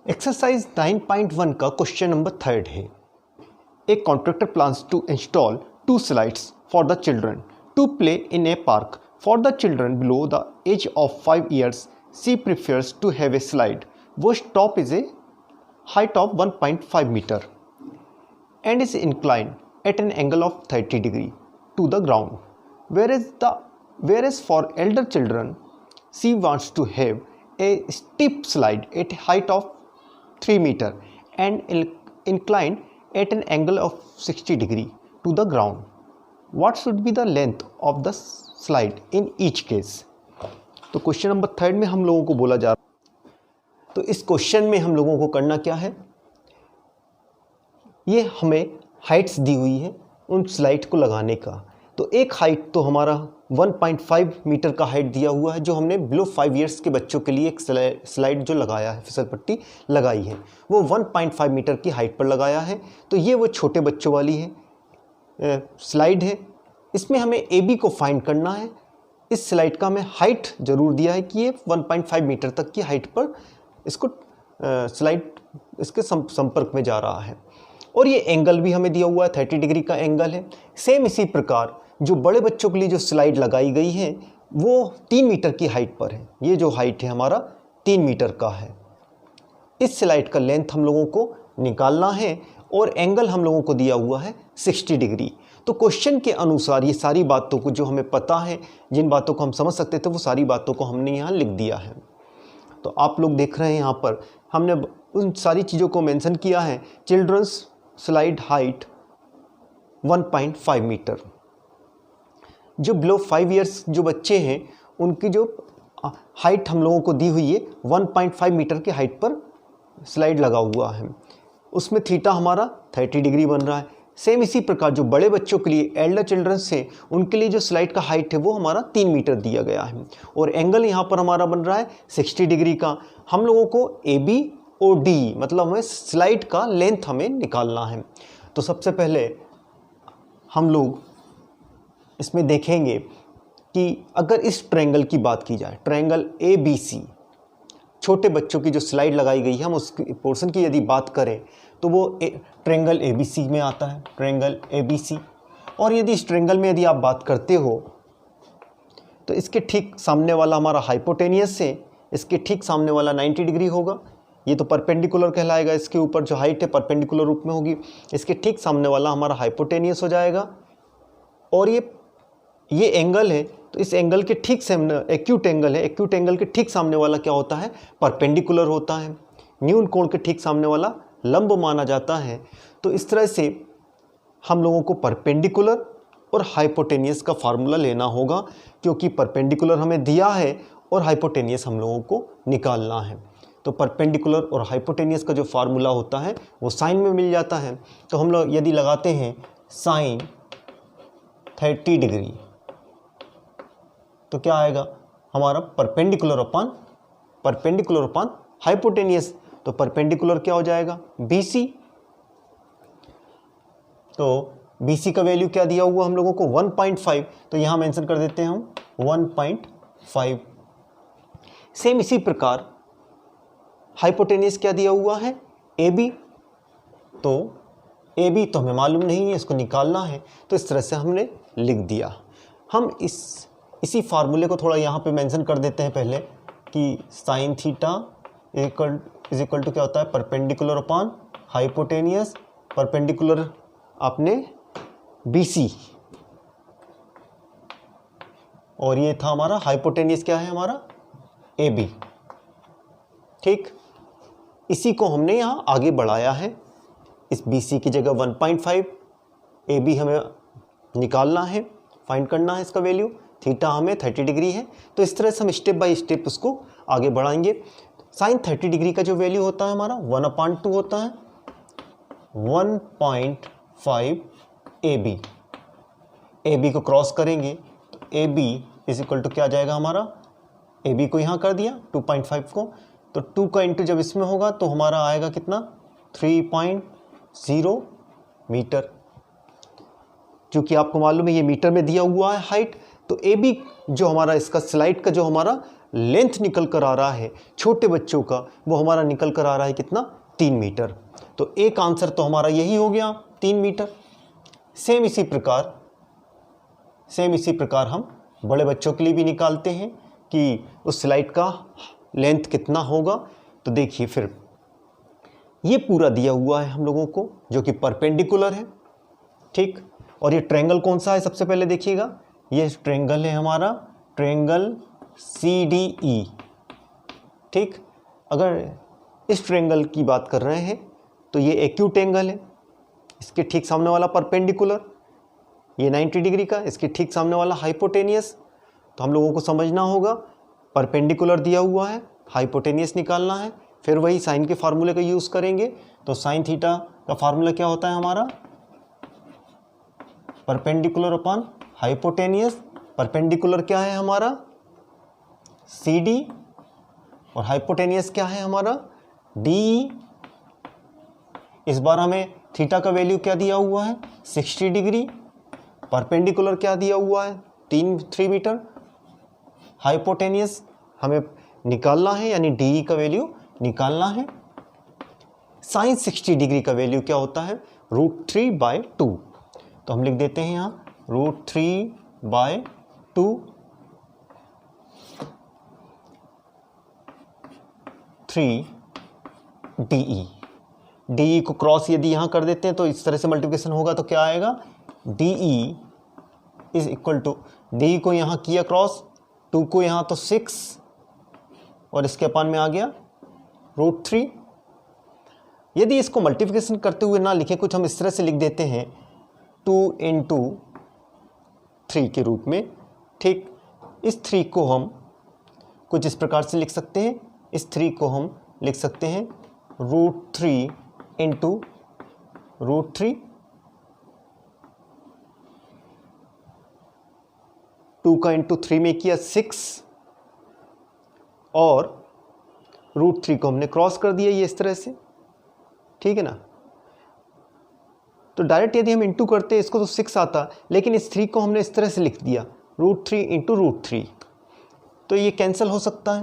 Exercise 9.1 का question number 3 है। A contractor plans to install 2 slides for the children to play in a park for the children below the age of 5 years. She prefers to have a slide whose top is a height of 1.5 meter and is inclined at an angle of 30 degree to the ground. Whereas for elder children, she wants to have a steep slide at a height of 3 meter and inclined at an angle of 60 degree to the ground. What should be the length of the slide in each case? तो question number 3 में हम लोगों को बोला जा रहा है। तो इस क्वेश्चन में हम लोगों को करना क्या है, ये हमें हाइट्स दी हुई है उन स्लाइड को लगाने का। तो एक हाइट तो हमारा 1.5 मीटर का हाइट दिया हुआ है जो हमने बिलो 5 years के बच्चों के लिए एक स्लाइड जो लगाया है, फिसल पट्टी लगाई है, वो 1.5 मीटर की हाइट पर लगाया है। तो ये वो छोटे बच्चों वाली है स्लाइड है। इसमें हमें ए बी को फाइंड करना है। इस स्लाइड का हमें हाइट ज़रूर दिया है कि ये 1.5 मीटर तक की हाइट पर इसको स्लाइड इसके संपर्क में जा रहा है। और ये एंगल भी हमें दिया हुआ है, 30 डिग्री का एंगल है। सेम इसी प्रकार जो बड़े बच्चों के लिए जो स्लाइड लगाई गई है वो 3 मीटर की हाइट पर है। ये जो हाइट है हमारा 3 मीटर का है। इस स्लाइड का लेंथ हम लोगों को निकालना है और एंगल हम लोगों को दिया हुआ है 60 डिग्री। तो क्वेश्चन के अनुसार ये सारी बातों को जो हमें पता है, जिन बातों को हम समझ सकते थे, वो सारी बातों को हमने यहाँ लिख दिया है। तो आप लोग देख रहे हैं यहाँ पर हमने उन सारी चीज़ों को मेंशन किया है। Children's slide height 1.5 metre. जो बिलो 5 years जो बच्चे हैं उनकी जो हाइट हम लोगों को दी हुई है 1.5 मीटर की हाइट पर स्लाइड लगा हुआ है। उसमें थीटा हमारा 30 डिग्री बन रहा है। सेम इसी प्रकार जो बड़े बच्चों के लिए एल्डर चिल्ड्रंस हैं उनके लिए जो स्लाइड का हाइट है वो हमारा 3 मीटर दिया गया है और एंगल यहाँ पर हमारा बन रहा है 60 डिग्री का। हम लोगों को ए बी और डी मतलब हमें स्लाइड का लेंथ हमें निकालना है। तो सबसे पहले हम लोग इसमें देखेंगे कि अगर इस ट्रायंगल की बात की जाए, ट्रायंगल ए बी सी, छोटे बच्चों की जो स्लाइड लगाई गई है हम उस पोर्शन की यदि बात करें तो वो ट्रायंगल ए बी सी में आता है, ट्रायंगल ए बी सी। और यदि इस ट्रायंगल में यदि आप बात करते हो तो इसके ठीक सामने वाला हमारा हाइपोटेनियस है, इसके ठीक सामने वाला 90 डिग्री होगा। ये तो परपेंडिकुलर कहलाएगा, इसके ऊपर जो हाइट है परपेंडिकुलर रूप में होगी। इसके ठीक सामने वाला हमारा हाइपोटेनियस हो जाएगा। और ये एंगल है तो इस एंगल के ठीक सामने एक्यूट एंगल है, एक्यूट एंगल के ठीक सामने वाला क्या होता है, परपेंडिकुलर होता है। न्यून कोण के ठीक सामने वाला लंब माना जाता है। तो इस तरह से हम लोगों को परपेंडिकुलर और हाइपोटेनियस का फार्मूला लेना होगा, क्योंकि परपेंडिकुलर हमें दिया है और हाइपोटेनियस हम लोगों को निकालना है। तो परपेंडिकुलर और हाइपोटेनियस का जो फार्मूला होता है वो साइन में मिल जाता है। तो हम लोग यदि लगाते हैं साइन 30 डिग्री तो क्या आएगा हमारा परपेंडिकुलर अपॉन हाइपोटेनियस। तो परपेंडिकुलर क्या हो जाएगा BC। तो BC का वैल्यू क्या दिया हुआ हम लोगों को 1.5, तो यहाँ मेंशन कर देते हैं हम 1.5। सेम इसी प्रकार हाइपोटेनियस क्या दिया हुआ है AB। तो AB तो हमें मालूम नहीं है, इसको निकालना है। तो इस तरह से हमने लिख दिया। हम इसी फार्मूले को थोड़ा यहाँ पे मेंशन कर देते हैं पहले कि sine theta is equal to क्या होता है, परपेंडिकुलर अपॉन हाइपोटेनियस, परपेंडिकुलर आपने BC और ये था हमारा हाइपोटेनियस क्या है हमारा AB। ठीक, इसी को हमने यहाँ आगे बढ़ाया है। इस BC की जगह 1.5, AB हमें निकालना है, फाइंड करना है इसका वैल्यू। थीटा हमें 30 डिग्री है। तो इस तरह से हम स्टेप बाय स्टेप उसको आगे बढ़ाएंगे। साइन 30 डिग्री का जो वैल्यू होता है हमारा 1/2 होता है 1.5 AB को क्रॉस करेंगे तो AB इज इक्वल टू क्या आ जाएगा हमारा, AB को यहाँ कर दिया 2.5 को, तो 2 का इंटू जब इसमें होगा तो हमारा आएगा कितना 3.0 मीटर। क्योंकि आपको मालूम है ये मीटर में दिया हुआ है हाइट। तो AB जो हमारा इसका स्लाइड का जो हमारा लेंथ निकल कर आ रहा है छोटे बच्चों का, वो हमारा निकल कर आ रहा है कितना, 3 मीटर। तो एक आंसर तो हमारा यही हो गया 3 मीटर। सेम इसी प्रकार हम बड़े बच्चों के लिए भी निकालते हैं कि उस स्लाइड का लेंथ कितना होगा। तो देखिए फिर ये पूरा दिया हुआ है हम लोगों को जो कि परपेंडिकुलर है, ठीक। और ये ट्रायंगल कौन सा है, सबसे पहले देखिएगा, ये ट्रायंगल है हमारा ट्रायंगल CDE, ठीक। अगर इस ट्रायंगल की बात कर रहे हैं तो ये एक्यूट एंगल है, इसके ठीक सामने वाला परपेंडिकुलर, ये 90 डिग्री का, इसके ठीक सामने वाला हाइपोटेनियस। तो हम लोगों को समझना होगा परपेंडिकुलर दिया हुआ है, हाइपोटेनियस निकालना है, फिर वही साइन के फार्मूले का यूज़ करेंगे। तो साइन थीटा का फार्मूला क्या होता है हमारा, परपेंडिकुलर अपॉन हाइपोटेनियस। परपेंडिकुलर क्या है हमारा CD और हाइपोटेनियस क्या है हमारा DE। इस बार हमें थीटा का वैल्यू क्या दिया हुआ है 60 डिग्री, परपेंडिकुलर क्या दिया हुआ है 3 मीटर, हाइपोटेनियस हमें निकालना है यानी DE का वैल्यू निकालना है। साइन 60 डिग्री का वैल्यू क्या होता है √3/2। तो हम लिख देते हैं यहाँ √3/2 3DE। DE को क्रॉस यदि यहाँ कर देते हैं तो इस तरह से मल्टीप्लिकेशन होगा तो क्या आएगा, DE is equal to, DE को यहाँ किया क्रॉस, 2 को यहाँ तो 6 और इसके अपान में आ गया √3। यदि इसको मल्टीप्लिकेशन करते हुए ना लिखें, कुछ हम इस तरह से लिख देते हैं 2 × 3 के रूप में, ठीक। इस 3 को हम कुछ इस प्रकार से लिख सकते हैं, इस 3 को हम लिख सकते हैं √3 × √3, 2 का × 3 में किया 6 और √3 को हमने क्रॉस कर दिया ये इस तरह से, ठीक है ना। तो डायरेक्ट यदि हम इंटू करते हैं इसको तो 6 आता, लेकिन इस 3 को हमने इस तरह से लिख दिया √3 × √3, तो ये कैंसिल हो सकता है।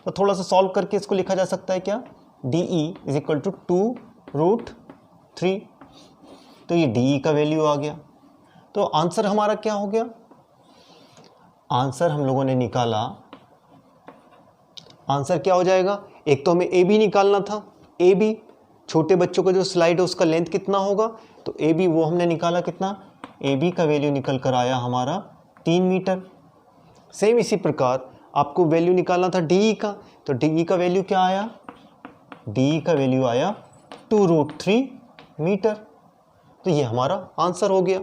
तो थोड़ा सा सॉल्व करके इसको लिखा जा सकता है क्या, DE इज इक्वल टू 2√3। तो ये DE का वैल्यू आ गया। तो आंसर हमारा क्या हो गया, आंसर हम लोगों ने निकाला, आंसर क्या हो जाएगा, एक तो हमें AB निकालना था, AB छोटे बच्चों का जो स्लाइड है उसका लेंथ कितना होगा, तो AB वो हमने निकाला कितना, AB का वैल्यू निकल कर आया हमारा 3 मीटर। सेम इसी प्रकार आपको वैल्यू निकालना था DE का, तो DE का वैल्यू क्या आया, DE का वैल्यू आया 2√3 मीटर। तो ये हमारा आंसर हो गया।